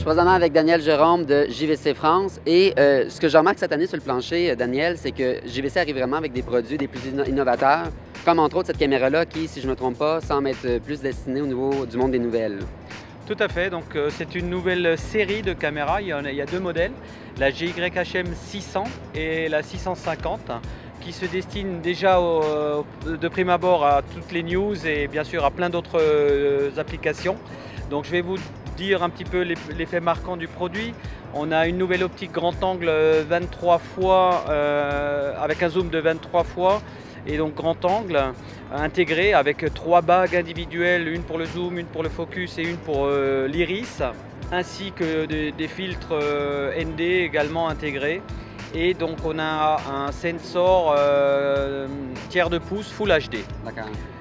présentement avec Daniel Jérôme de JVC France et ce que je remarque cette année sur le plancher, Daniel, c'est que JVC arrive vraiment avec des produits des plus innovateurs, comme entre autres cette caméra-là qui, si je ne me trompe pas, semble être plus destinée au niveau du monde des nouvelles. Tout à fait, donc c'est une nouvelle série de caméras, il y a deux modèles, la GYHM 600 et la 650, qui se destinent déjà de prime abord à toutes les news et bien sûr à plein d'autres applications. Donc je vais vous dire un petit peu l'effet marquant du produit. On a une nouvelle optique grand angle 23 fois avec un zoom de 23 fois et donc grand angle intégré avec 3 bagues individuelles, une pour le zoom, une pour le focus et une pour l'iris, ainsi que des filtres ND également intégrés. Et donc on a un sensor tiers de pouce Full HD.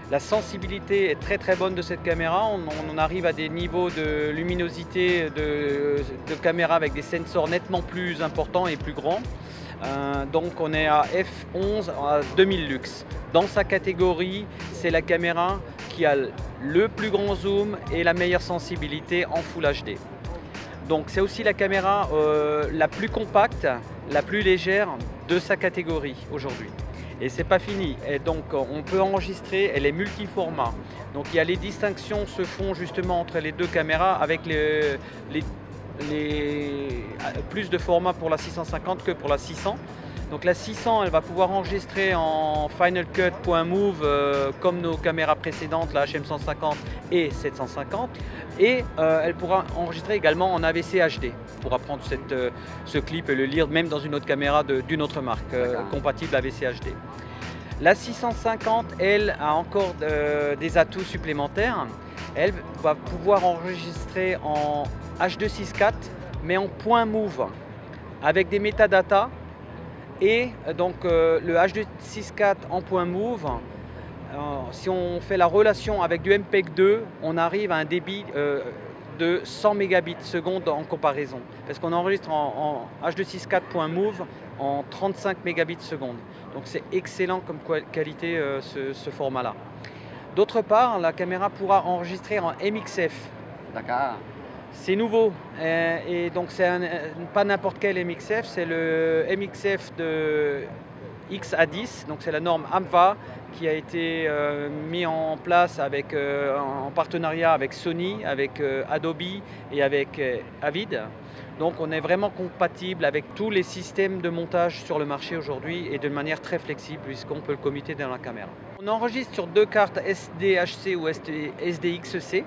La sensibilité est très bonne de cette caméra, on arrive à des niveaux de luminosité de caméra avec des sensors nettement plus importants et plus grands. Donc on est à f11 à 2000 lux. Dans sa catégorie, c'est la caméra qui a le plus grand zoom et la meilleure sensibilité en Full HD. Donc c'est aussi la caméra la plus compacte, la plus légère de sa catégorie aujourd'hui. Et c'est pas fini, et donc on peut enregistrer, elle est multiformat. Donc il y a les distinctions se font justement entre les deux caméras avec plus de format pour la 650 que pour la 600. Donc la 600, elle va pouvoir enregistrer en Final Cut.move comme nos caméras précédentes, la HM150 et 750. Et elle pourra enregistrer également en AVC HD. On pourra prendre ce clip et le lire même dans une autre caméra d'une autre marque compatible AVC HD. La 650, elle, a encore des atouts supplémentaires. Elle va pouvoir enregistrer en H.264 mais en point move avec des métadatas. Et donc le H.264 en point move, si on fait la relation avec du MPEG-2, on arrive à un débit de 100 mégabits seconde en comparaison. Parce qu'on enregistre en H.264.move en 35 mégabits seconde. Donc c'est excellent comme qualité ce format-là. D'autre part, la caméra pourra enregistrer en MXF. D'accord. C'est nouveau et donc c'est pas n'importe quel MXF, c'est le MXF de XA10, donc c'est la norme AMVA qui a été mis en place en partenariat avec Sony, avec Adobe et avec Avid. Donc on est vraiment compatible avec tous les systèmes de montage sur le marché aujourd'hui et de manière très flexible puisqu'on peut le commiter dans la caméra. On enregistre sur deux cartes SDHC ou SDXC.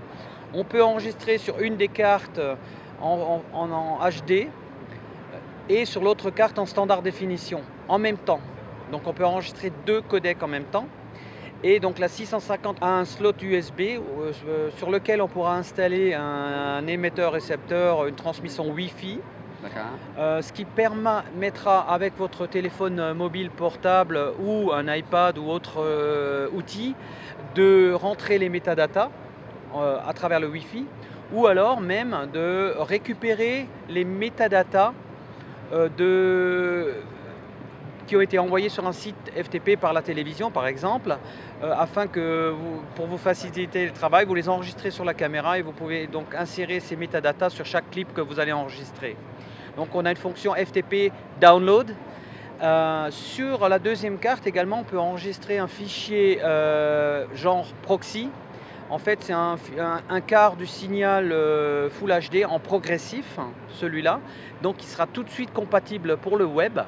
On peut enregistrer sur une des cartes en HD et sur l'autre carte en standard définition en même temps. Donc on peut enregistrer deux codecs en même temps. Et donc la 650 a un slot USB sur lequel on pourra installer un émetteur-récepteur, une transmission Wi-Fi. Ce qui permettra avec votre téléphone mobile portable ou un iPad ou autre outil de rentrer les métadatas à travers le Wi-Fi ou alors même de récupérer les métadatas qui ont été envoyés sur un site FTP par la télévision par exemple, afin que pour vous faciliter le travail, vous les enregistrez sur la caméra et vous pouvez donc insérer ces métadatas sur chaque clip que vous allez enregistrer. Donc on a une fonction FTP Download. Sur la deuxième carte également, on peut enregistrer un fichier genre proxy. En fait, c'est un quart du signal Full HD en progressif, celui-là. Donc, il sera tout de suite compatible pour le web.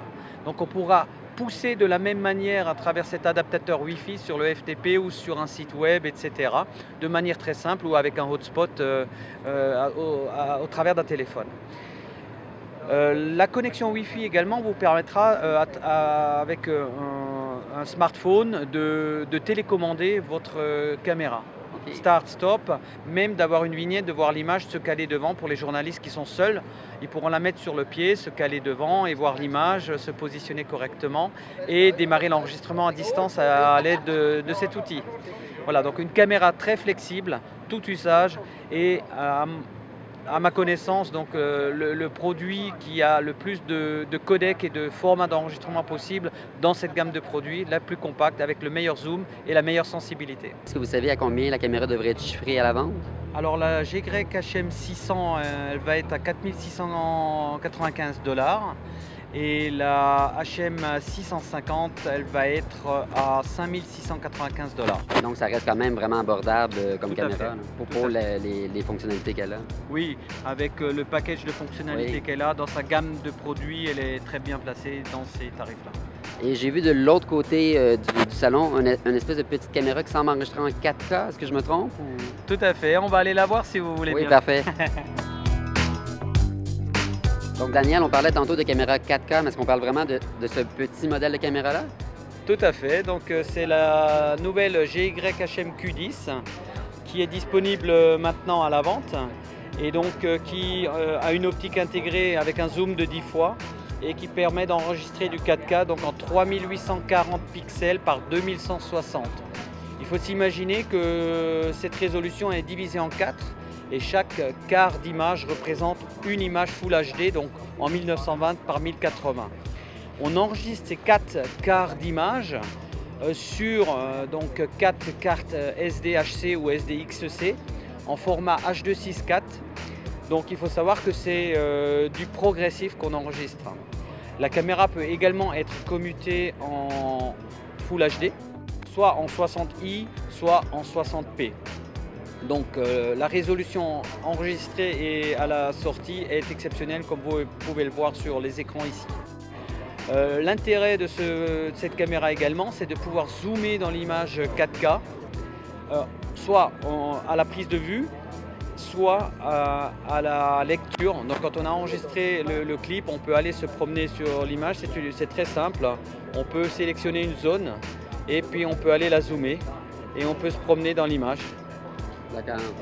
Donc, on pourra pousser de la même manière à travers cet adaptateur Wi-Fi sur le FTP ou sur un site web, etc. de manière très simple ou avec un hotspot au travers d'un téléphone. La connexion Wi-Fi également vous permettra, avec un smartphone, de télécommander votre caméra. Start, stop, même d'avoir une vignette, de voir l'image se caler devant pour les journalistes qui sont seuls. Ils pourront la mettre sur le pied, se caler devant et voir l'image, se positionner correctement et démarrer l'enregistrement à distance à l'aide de cet outil. Voilà, donc une caméra très flexible, tout usage et à ma connaissance, donc, le produit qui a le plus de codecs et de formats d'enregistrement possible dans cette gamme de produits, la plus compacte, avec le meilleur zoom et la meilleure sensibilité. Est-ce que vous savez à combien la caméra devrait être chiffrée à la vente? Alors la GYHM 600, elle va être à 4 695 $ et la HM 650, elle va être à 5 695 $. Donc ça reste quand même vraiment abordable comme Tout à caméra fait. là, Tout à pour fait. les fonctionnalités qu'elle a. Oui, avec le package de fonctionnalités Oui. qu'elle a, dans sa gamme de produits, elle est très bien placée dans ces tarifs-là. Et j'ai vu de l'autre côté du salon une espèce de petite caméra qui semble enregistrer en 4K. Est-ce que je me trompe? Tout à fait, on va aller la voir si vous voulez Oui, bien. parfait. Donc Daniel, on parlait tantôt de caméra 4K, mais est-ce qu'on parle vraiment de ce petit modèle de caméra-là? Tout à fait, donc c'est la nouvelle GYHM Q10 qui est disponible maintenant à la vente et donc qui a une optique intégrée avec un zoom de 10 fois et qui permet d'enregistrer du 4K donc en 3840 pixels par 2160. Il faut s'imaginer que cette résolution est divisée en 4 et chaque quart d'image représente une image Full HD, donc en 1920 par 1080. On enregistre ces 4 quarts d'image sur donc 4 cartes SDHC ou SDXC en format H264. Donc il faut savoir que c'est du progressif qu'on enregistre. La caméra peut également être commutée en Full HD, soit en 60i, soit en 60p. Donc la résolution enregistrée et à la sortie est exceptionnelle comme vous pouvez le voir sur les écrans ici. L'intérêt de cette caméra également, c'est de pouvoir zoomer dans l'image 4K, soit à la prise de vue, soit à la lecture. Donc quand on a enregistré le clip, on peut aller se promener sur l'image, c'est très simple. On peut sélectionner une zone et puis on peut aller la zoomer et on peut se promener dans l'image.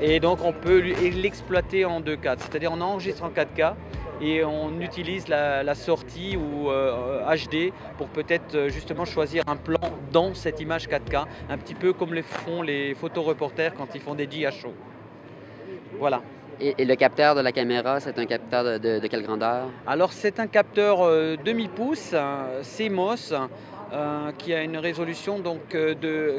Et donc on peut l'exploiter en 2K, c'est-à-dire on enregistre en 4K et on utilise la sortie ou HD pour peut-être justement choisir un plan dans cette image 4K, un petit peu comme le font les photoreporters quand ils font des GH shows. Voilà. Et le capteur de la caméra, c'est un capteur de quelle grandeur? Alors c'est un capteur demi-pouce, CMOS, qui a une résolution donc,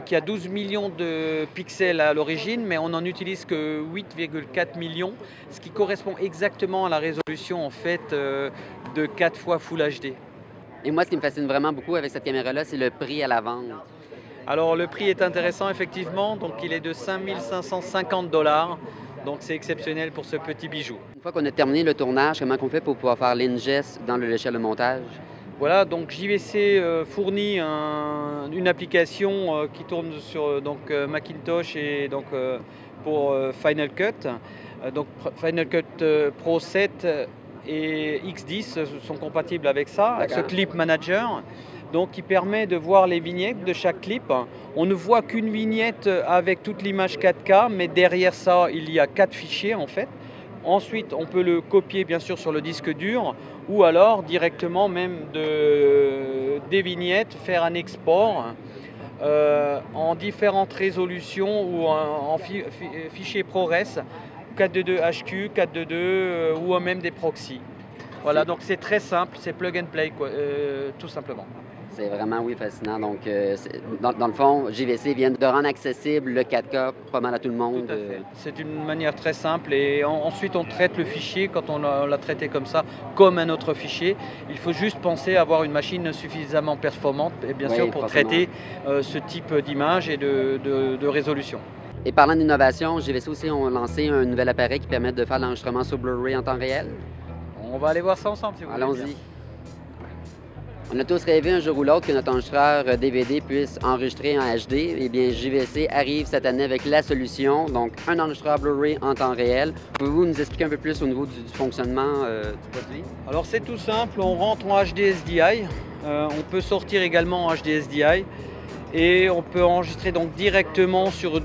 qui a 12 millions de pixels à l'origine, mais on n'en utilise que 8,4 millions, ce qui correspond exactement à la résolution en fait de 4 fois Full HD. Et moi, ce qui me fascine vraiment beaucoup avec cette caméra-là, c'est le prix à la vente. Alors le prix est intéressant effectivement, donc il est de 5 550 $, donc c'est exceptionnel pour ce petit bijou. Une fois qu'on a terminé le tournage, comment on fait pour pouvoir faire l'ingest dans le logiciel de montage? Voilà, donc JVC fournit une application qui tourne sur Macintosh et donc, pour Final Cut. Donc Final Cut Pro 7 et X10 sont compatibles avec ça, avec ce Clip Manager. Donc qui permet de voir les vignettes de chaque clip. On ne voit qu'une vignette avec toute l'image 4K, mais derrière ça, il y a 4 fichiers en fait. Ensuite, on peut le copier bien sûr sur le disque dur ou alors directement même des vignettes, faire un export en différentes résolutions ou en fichier ProRes, 422 HQ, 422 ou même des proxys. Voilà, donc c'est très simple, c'est plug and play quoi, tout simplement. C'est vraiment, oui, fascinant. Donc, dans le fond, JVC vient de rendre accessible le 4K pas mal à tout le monde. Tout à fait. C'est une manière très simple et ensuite on traite le fichier quand on l'a traité comme ça, comme un autre fichier. Il faut juste penser à avoir une machine suffisamment performante, et bien sûr, pour traiter ce type d'image et de résolution. Et parlant d'innovation, JVC aussi ont lancé un nouvel appareil qui permet de faire l'enregistrement sur Blu-ray en temps réel. On va aller voir ça ensemble si vous voulez. Allons-y. On a tous rêvé un jour ou l'autre que notre enregistreur DVD puisse enregistrer en HD. Eh bien, JVC arrive cette année avec la solution, donc un enregistreur Blu-ray en temps réel. Pouvez-vous nous expliquer un peu plus au niveau du fonctionnement du produit? Alors, c'est tout simple, on rentre en HD SDI, on peut sortir également en HD SDI et on peut enregistrer donc directement sur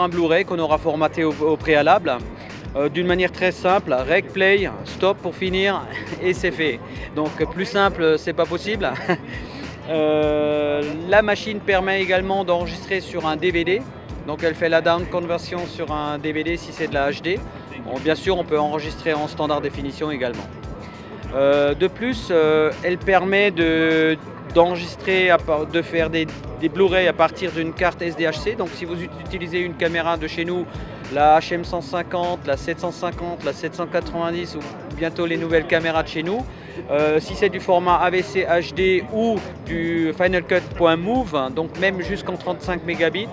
un Blu-ray qu'on aura formaté au préalable. D'une manière très simple, rec play, stop pour finir et c'est fait. Donc plus simple, c'est pas possible. La machine permet également d'enregistrer sur un DVD. Donc elle fait la down conversion sur un DVD si c'est de la HD. Bien sûr, on peut enregistrer en standard définition également. De plus, elle permet d'enregistrer, de faire des Blu-ray à partir d'une carte SDHC. Donc si vous utilisez une caméra de chez nous, la HM150, la 750, la 790 ou bientôt les nouvelles caméras de chez nous, si c'est du format AVC HD ou du Final Cut.move, donc même jusqu'en 35 mégabits,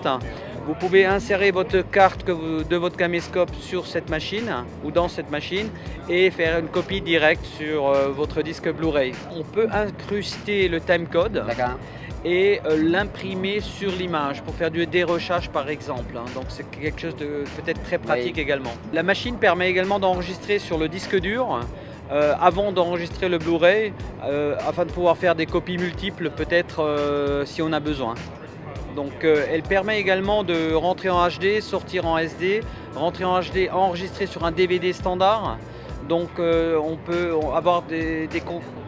vous pouvez insérer votre carte de votre caméscope sur cette machine ou dans cette machine et faire une copie directe sur votre disque Blu-ray. On peut incruster le timecode et l'imprimer sur l'image pour faire du dérochage par exemple. Donc c'est quelque chose de peut-être très pratique également. La machine permet également d'enregistrer sur le disque dur avant d'enregistrer le Blu-ray afin de pouvoir faire des copies multiples peut-être si on a besoin. Donc elle permet également de rentrer en HD, sortir en SD, rentrer en HD, enregistrer sur un DVD standard. Donc on peut avoir des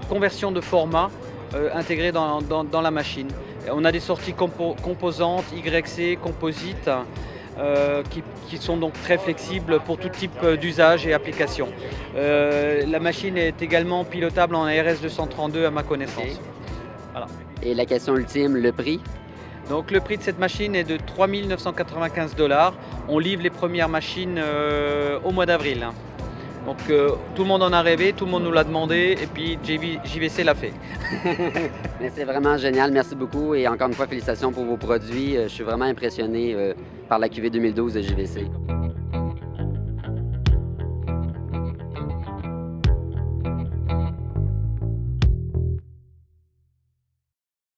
conversions de format intégrées dans la machine. On a des sorties composantes, YC, composite, qui sont donc très flexibles pour tout type d'usage et application. La machine est également pilotable en RS232 à ma connaissance. Voilà. Et la question ultime, le prix? Donc le prix de cette machine est de 3 995 $. On livre les premières machines au mois d'avril. Donc tout le monde en a rêvé, tout le monde nous l'a demandé et puis JVC l'a fait. Mais c'est vraiment génial, merci beaucoup et encore une fois félicitations pour vos produits. Je suis vraiment impressionné par la cuvée 2012 de JVC.